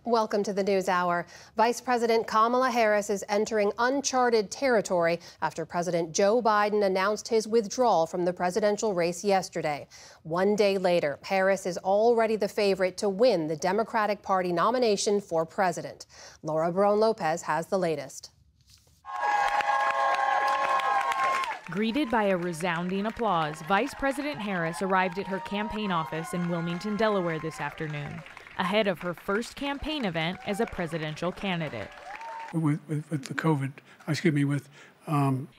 Welcome to the NewsHour. Vice President Kamala Harris is entering uncharted territory after President Joe Biden announced his withdrawal from the presidential race yesterday. One day later, Harris is already the favorite to win the Democratic Party nomination for president. Laura Barone-Lopez has the latest. Greeted by a resounding applause, Vice President Harris arrived at her campaign office in Wilmington, Delaware this afternoon, ahead of her first campaign event as a presidential candidate.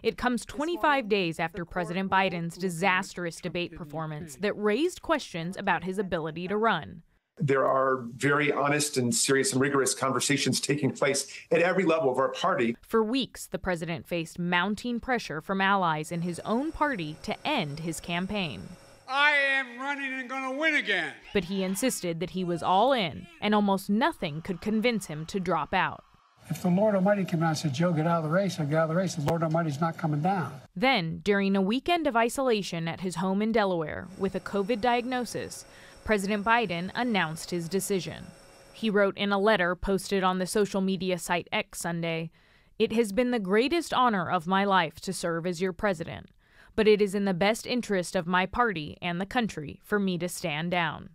It comes 25 days after President Biden's disastrous debate performance that raised questions about his ability to run. There are very honest and serious and rigorous conversations taking place at every level of our party. For weeks, the president faced mounting pressure from allies in his own party to end his campaign. I am running and going to win again. But he insisted that he was all in, and almost nothing could convince him to drop out. If the Lord Almighty came out and said, Joe, get out of the race, I'd get out of the race. The Lord Almighty's not coming down. Then, during a weekend of isolation at his home in Delaware with a COVID diagnosis, President Biden announced his decision. He wrote in a letter posted on the social media site X Sunday, "It has been the greatest honor of my life to serve as your president, but it is in the best interest of my party and the country for me to stand down."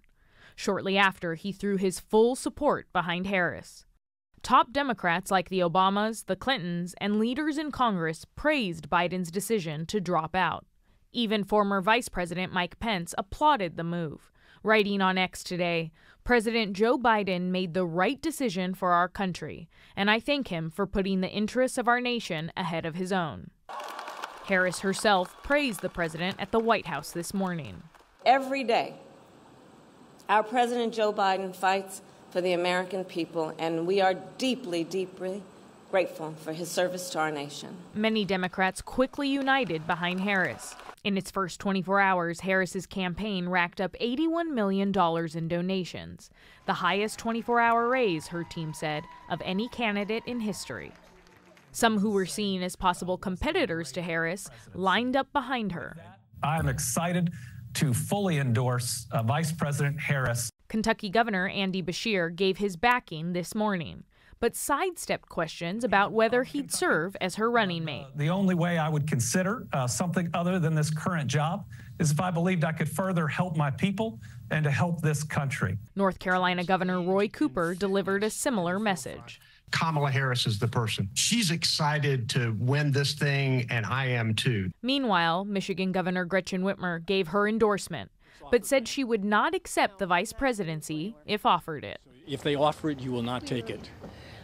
Shortly after, he threw his full support behind Harris. Top Democrats like the Obamas, the Clintons, and leaders in Congress praised Biden's decision to drop out. Even former Vice President Mike Pence applauded the move. Writing on X today, President Joe Biden made the right decision for our country, and I thank him for putting the interests of our nation ahead of his own. Harris herself praised the president at the White House this morning. Every day, our President Joe Biden fights for the American people, and we are deeply, deeply grateful for his service to our nation. Many Democrats quickly united behind Harris. In its first 24 hours, Harris's campaign racked up $81 million in donations, the highest 24-hour raise, her team said, of any candidate in history. Some who were seen as possible competitors to Harris lined up behind her. I'm excited to fully endorse Vice President Harris. Kentucky Governor Andy Beshear gave his backing this morning, but sidestepped questions about whether he'd serve as her running mate. The only way I would consider something other than this current job is if I believed I could further help my people and to help this country. North Carolina Governor Roy Cooper delivered a similar message. Kamala Harris is the person. She's excited to win this thing, and I am too. Meanwhile, Michigan Governor Gretchen Whitmer gave her endorsement, but said she would not accept the vice presidency if offered it. If they offer it, you will not take it.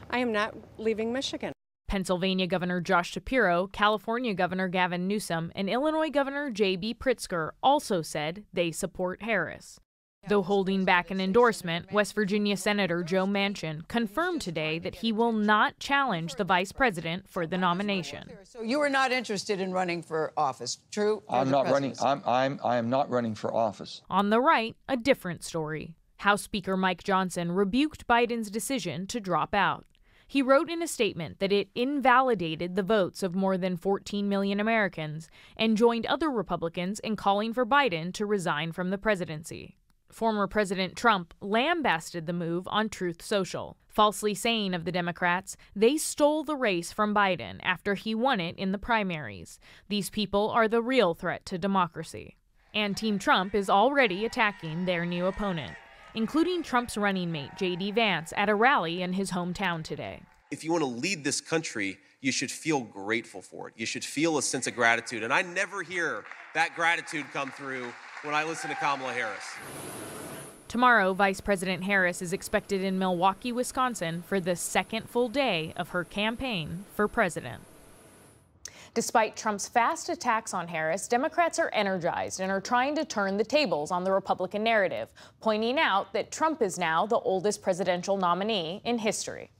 I am not leaving Michigan. Pennsylvania Governor Josh Shapiro, California Governor Gavin Newsom, and Illinois Governor J.B. Pritzker also said they support Harris. Though holding back an endorsement, West Virginia Senator Joe Manchin confirmed today that he will not challenge the vice president for the nomination. So you are not interested in running for office, true? I'm not running. I am not running for office. On the right, a different story. House Speaker Mike Johnson rebuked Biden's decision to drop out. He wrote in a statement that it invalidated the votes of more than 14 million Americans and joined other Republicans in calling for Biden to resign from the presidency. Former President Trump lambasted the move on Truth Social, falsely saying of the Democrats they stole the race from Biden after he won it in the primaries. These people are the real threat to democracy. And Team Trump is already attacking their new opponent, including Trump's running mate, J.D. Vance, at a rally in his hometown today. If you want to lead this country, you should feel grateful for it. You should feel a sense of gratitude. And I never hear that gratitude come through when I listen to Kamala Harris. Tomorrow, Vice President Harris is expected in Milwaukee, Wisconsin for the second full day of her campaign for president. Despite Trump's fast attacks on Harris, Democrats are energized and are trying to turn the tables on the Republican narrative, pointing out that Trump is now the oldest presidential nominee in history.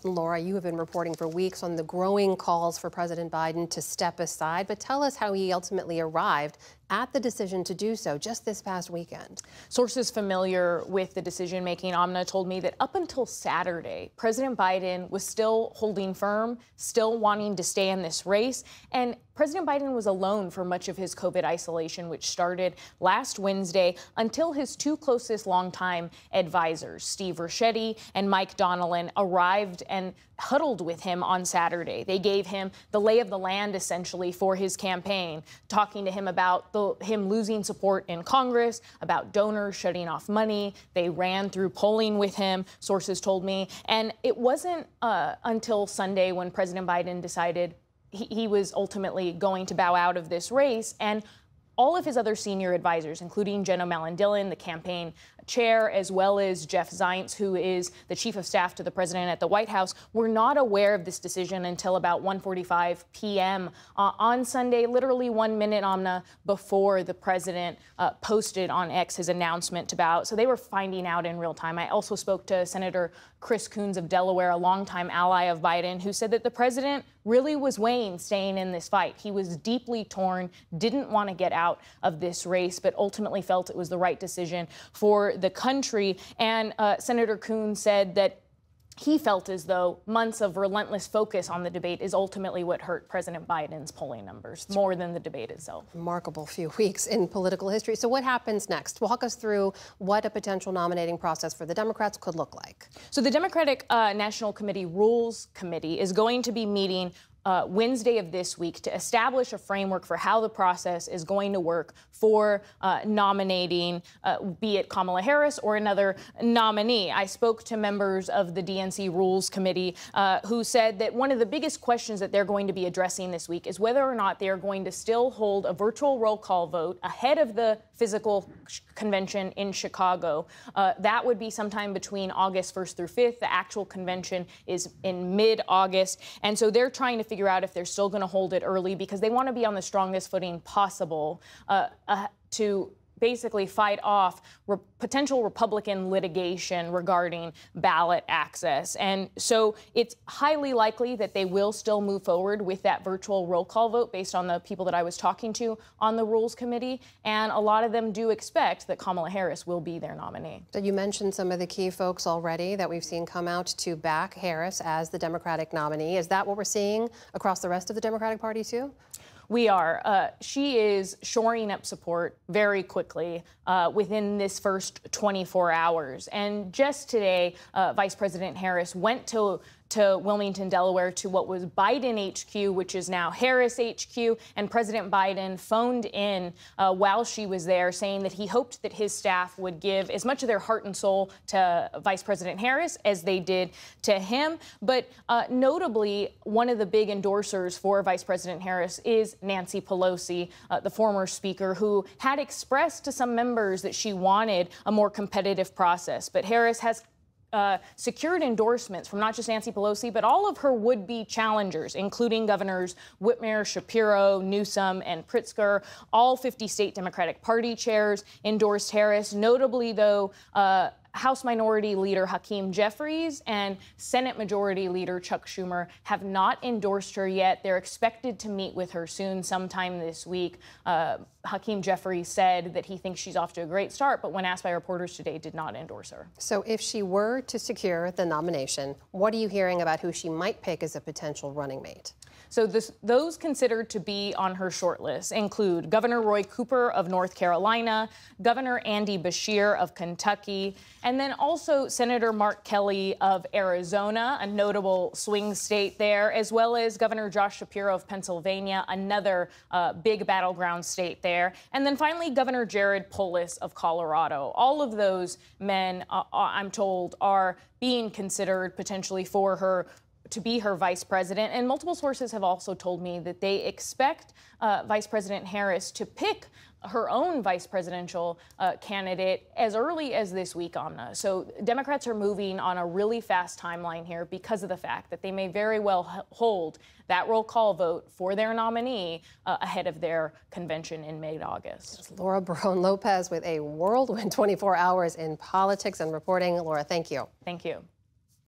Laura, you have been reporting for weeks on the growing calls for President Biden to step aside, but tell us how he ultimately arrived at the decision to do so just this past weekend. Sources familiar with the decision-making, Amna, told me that up until Saturday, President Biden was still holding firm, still wanting to stay in this race, and President Biden was alone for much of his COVID isolation, which started last Wednesday, until his two closest longtime advisors, Steve Ricchetti and Mike Donnellan, arrived and huddled with him on Saturday. They gave him the lay of the land, essentially, for his campaign, talking to him about him losing support in Congress, about donors shutting off money. They ran through polling with him, sources told me. And it wasn't until Sunday when President Biden decided he was ultimately going to bow out of this race. And all of his other senior advisors, including Jen O'Malley Dillon, the campaign chair, as well as Jeff Zients, who is the chief of staff to the president at the White House, were not aware of this decision until about 1:45 p.m. On Sunday, literally 1 minute, Amna, before the president posted on X his announcement to bow out. So they were finding out in real time. I also spoke to Senator Chris Coons of Delaware, a longtime ally of Biden, who said that the president really was weighing staying in this fight. He was deeply torn, didn't want to get out of this race, but ultimately felt it was the right decision for the country. And Senator Coons said that he felt as though months of relentless focus on the debate is ultimately what hurt President Biden's polling numbers more than the debate itself. Remarkable few weeks in political history. So what happens next? Walk us through what a potential nominating process for the Democrats could look like. So the Democratic National Committee Rules Committee is going to be meeting Wednesday of this week to establish a framework for how the process is going to work for nominating, be it Kamala Harris or another nominee. I spoke to members of the DNC Rules Committee who said that one of the biggest questions that they're going to be addressing this week is whether or not they are going to still hold a virtual roll call vote ahead of the physical convention in Chicago. That would be sometime between August 1st through 5th. The actual convention is in mid-August. And so they're trying to figure out if they're still going to hold it early because they want to be on the strongest footing possible to basically fight off potential Republican litigation regarding ballot access. And so it's highly likely that they will still move forward with that virtual roll call vote based on the people that I was talking to on the Rules Committee. And a lot of them do expect that Kamala Harris will be their nominee. So you mentioned some of the key folks already that we've seen come out to back Harris as the Democratic nominee. Is that what we're seeing across the rest of the Democratic Party, too? We are. She is shoring up support very quickly within this first 24 hours. And just today, Vice President Harris went to Wilmington, Delaware, to what was Biden HQ, which is now Harris HQ. And President Biden phoned in while she was there, saying that he hoped that his staff would give as much of their heart and soul to Vice President Harris as they did to him. But notably, one of the big endorsers for Vice President Harris is Nancy Pelosi, the former speaker, who had expressed to some members that she wanted a more competitive process. But Harris has secured endorsements from not just Nancy Pelosi, but all of her would-be challengers, including Governors Whitmer, Shapiro, Newsom, and Pritzker. All 50 state Democratic Party chairs endorsed Harris. Notably, though, House Minority Leader Hakeem Jeffries and Senate Majority Leader Chuck Schumer have not endorsed her yet. They're expected to meet with her soon, sometime this week. Hakeem Jeffries said that he thinks she's off to a great start, but when asked by reporters today, did not endorse her. So if she were to secure the nomination, what are you hearing about who she might pick as a potential running mate? So those considered to be on her short list include Governor Roy Cooper of North Carolina, Governor Andy Beshear of Kentucky, and then also Senator Mark Kelly of Arizona, a notable swing state there, as well as Governor Josh Shapiro of Pennsylvania, another big battleground state there. And then finally, Governor Jared Polis of Colorado. All of those men, I'm told, are being considered potentially for her to be her vice president. And multiple sources have also told me that they expect Vice President Harris to pick her own vice presidential candidate as early as this week, Amna. So Democrats are moving on a really fast timeline here because of the fact that they may very well hold that roll call vote for their nominee ahead of their convention in mid-August. Laura Barone Lopez with a whirlwind 24 hours in politics and reporting. Laura, thank you. Thank you.